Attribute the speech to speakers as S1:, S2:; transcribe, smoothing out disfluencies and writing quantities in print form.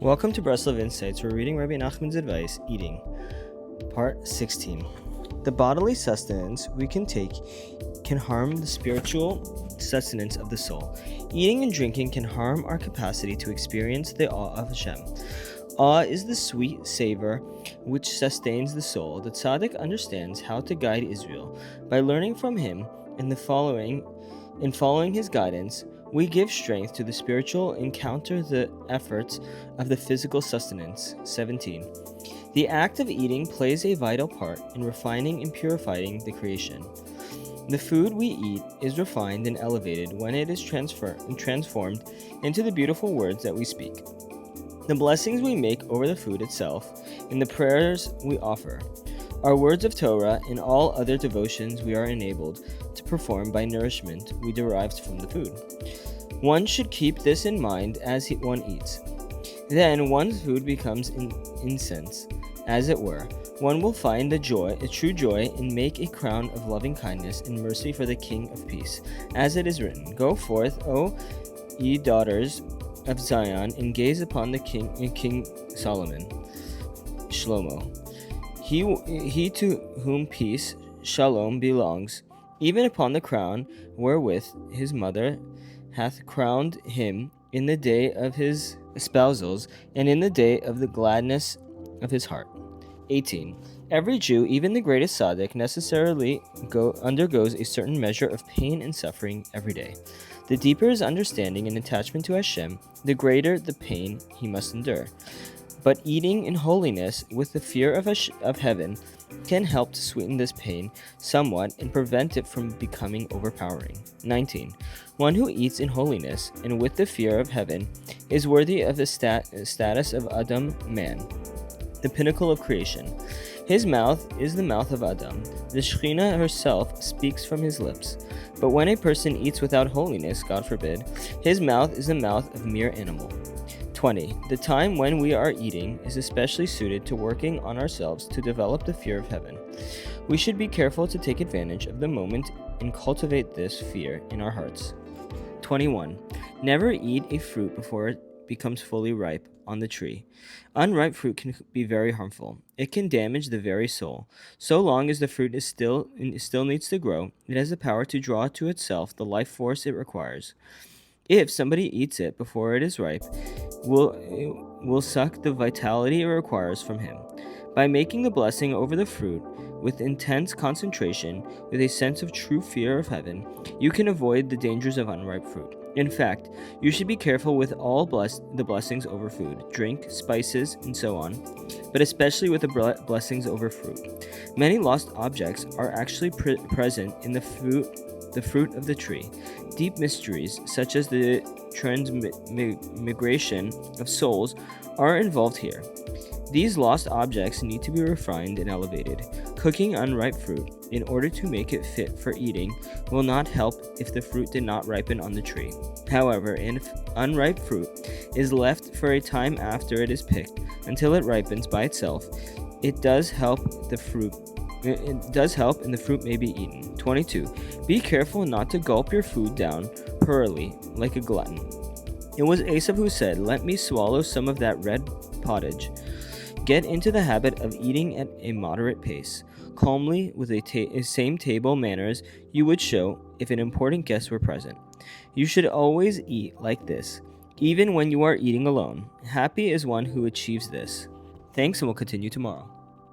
S1: Welcome to Breslov Insights. We're reading Rebbe Nachman's advice, eating. Part 16. The bodily sustenance we can take can harm the spiritual sustenance of the soul. Eating and drinking can harm our capacity to experience the awe of Hashem. Awe is the sweet savor which sustains the soul. The tzaddik understands how to guide Israel. By learning from him in following his guidance, we give strength to the spiritual and counter the efforts of the physical sustenance. 17. The act of eating plays a vital part in refining and purifying the creation. The food we eat is refined and elevated when it is transformed into the beautiful words that we speak. The blessings we make over the food itself and the prayers we offer are words of Torah and all other devotions we are enabled to perform by nourishment we derived from the food. One should keep this in mind as one eats. Then one's food becomes incense, as it were. One will find a true joy, and make a crown of loving kindness and mercy for the King of Peace. As it is written, Go forth, O ye daughters of Zion, and gaze upon the King Solomon. Shlomo. He to whom peace, shalom, belongs, even upon the crown wherewith his mother hath crowned him in the day of his espousals, and in the day of the gladness of his heart. 18. Every Jew, even the greatest tzaddik, necessarily undergoes a certain measure of pain and suffering every day. The deeper his understanding and attachment to Hashem, the greater the pain he must endure. But eating in holiness with the fear of heaven can help to sweeten this pain somewhat and prevent it from becoming overpowering. 19. One who eats in holiness and with the fear of heaven is worthy of the status of Adam, man, the pinnacle of creation. His mouth is the mouth of Adam. The Shekhinah herself speaks from his lips. But when a person eats without holiness, God forbid, his mouth is the mouth of mere animal. 20. The time when we are eating is especially suited to working on ourselves to develop the fear of heaven. We should be careful to take advantage of the moment and cultivate this fear in our hearts. 21. Never eat a fruit before it becomes fully ripe on the tree. Unripe fruit can be very harmful. It can damage the very soul. So long as the fruit still needs to grow, it has the power to draw to itself the life force it requires. If somebody eats it before it is ripe, will suck the vitality it requires from him. By making the blessing over the fruit with intense concentration, with a sense of true fear of heaven, you can avoid the dangers of unripe fruit. In fact, you should be careful with all the blessings over food, drink, spices, and so on, but especially with the blessings over fruit. Many lost objects are actually present in the fruit of the tree. Deep mysteries, such as the transmigration of souls, are involved here. These lost objects need to be refined and elevated. Cooking unripe fruit, in order to make it fit for eating, will not help if the fruit did not ripen on the tree. However, if unripe fruit is left for a time after it is picked until it ripens by itself, it does help and the fruit may be eaten. 22. Be careful not to gulp your food down hurriedly, like a glutton. It was Asaph who said, Let me swallow some of that red pottage. Get into the habit of eating at a moderate pace, calmly, with a same table manners you would show if an important guest were present. You should always eat like this, even when you are eating alone. Happy is one who achieves this. Thanks, and we'll continue tomorrow.